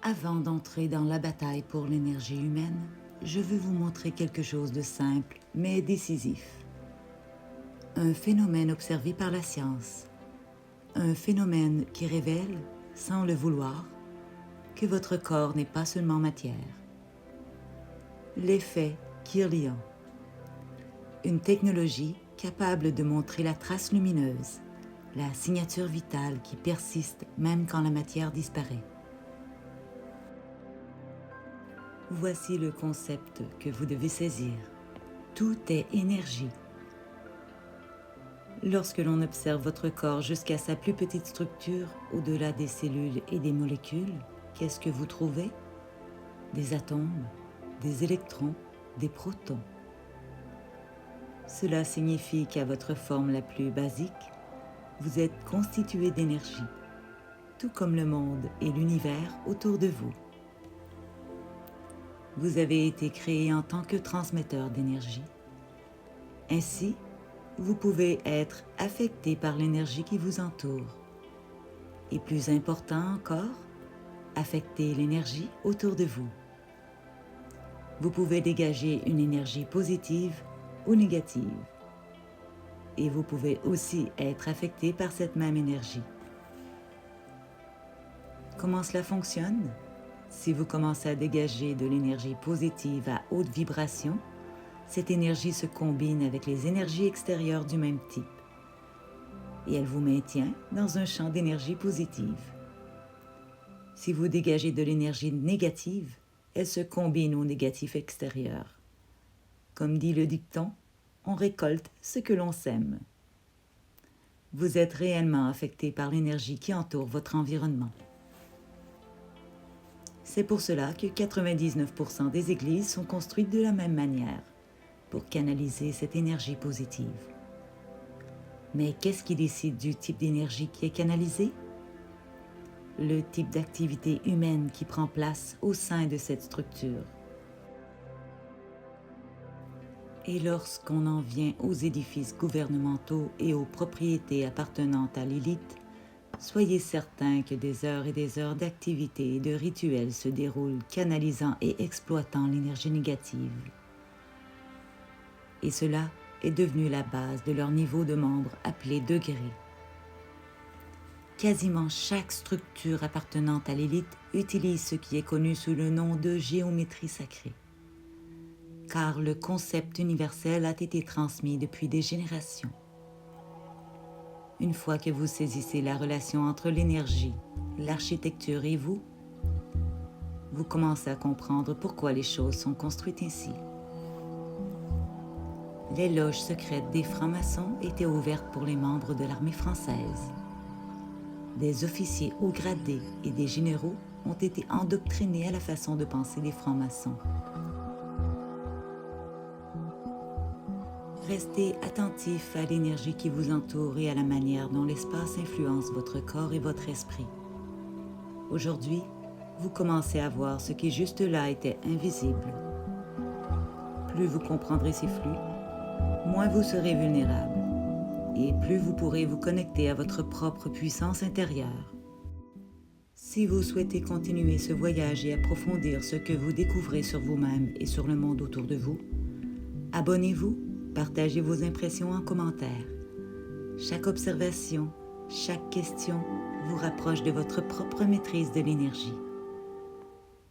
Avant d'entrer dans la bataille pour l'énergie humaine, je veux vous montrer quelque chose de simple mais décisif. Un phénomène observé par la science. Un phénomène qui révèle, sans le vouloir, que votre corps n'est pas seulement matière. L'effet Kirlian. Une technologie capable de montrer la trace lumineuse, la signature vitale qui persiste même quand la matière disparaît. Voici le concept que vous devez saisir. Tout est énergie. Lorsque l'on observe votre corps jusqu'à sa plus petite structure, au-delà des cellules et des molécules, qu'est-ce que vous trouvez? Des atomes, des électrons, des protons. Cela signifie qu'à votre forme la plus basique, vous êtes constitué d'énergie, tout comme le monde et l'univers autour de vous. Vous avez été créé en tant que transmetteur d'énergie. Ainsi, vous pouvez être affecté par l'énergie qui vous entoure. Et plus important encore, affecter l'énergie autour de vous. Vous pouvez dégager une énergie positive ou négative. Et vous pouvez aussi être affecté par cette même énergie. Comment cela fonctionne? Si vous commencez à dégager de l'énergie positive à haute vibration, cette énergie se combine avec les énergies extérieures du même type et elle vous maintient dans un champ d'énergie positive. Si vous dégagez de l'énergie négative, elle se combine au négatif extérieur. Comme dit le dicton, on récolte ce que l'on sème. Vous êtes réellement affecté par l'énergie qui entoure votre environnement. C'est pour cela que 99% des églises sont construites de la même manière, pour canaliser cette énergie positive. Mais qu'est-ce qui décide du type d'énergie qui est canalisée? Le type d'activité humaine qui prend place au sein de cette structure. Et lorsqu'on en vient aux édifices gouvernementaux et aux propriétés appartenant à l'élite, soyez certains que des heures et des heures d'activités et de rituels se déroulent canalisant et exploitant l'énergie négative. Et cela est devenu la base de leur niveau de membre appelé degré. Quasiment chaque structure appartenant à l'élite utilise ce qui est connu sous le nom de géométrie sacrée, car le concept universel a été transmis depuis des générations. Une fois que vous saisissez la relation entre l'énergie, l'architecture et vous commencez à comprendre pourquoi les choses sont construites ainsi. Les loges secrètes des francs-maçons étaient ouvertes pour les membres de l'armée française. Des officiers haut gradés et des généraux ont été endoctrinés à la façon de penser des francs-maçons. Restez attentif à l'énergie qui vous entoure et à la manière dont l'espace influence votre corps et votre esprit. Aujourd'hui, vous commencez à voir ce qui juste là était invisible. Plus vous comprendrez ces flux, moins vous serez vulnérable et plus vous pourrez vous connecter à votre propre puissance intérieure. Si vous souhaitez continuer ce voyage et approfondir ce que vous découvrez sur vous-même et sur le monde autour de vous, abonnez-vous, partagez vos impressions en commentaire. Chaque observation, chaque question vous rapproche de votre propre maîtrise de l'énergie.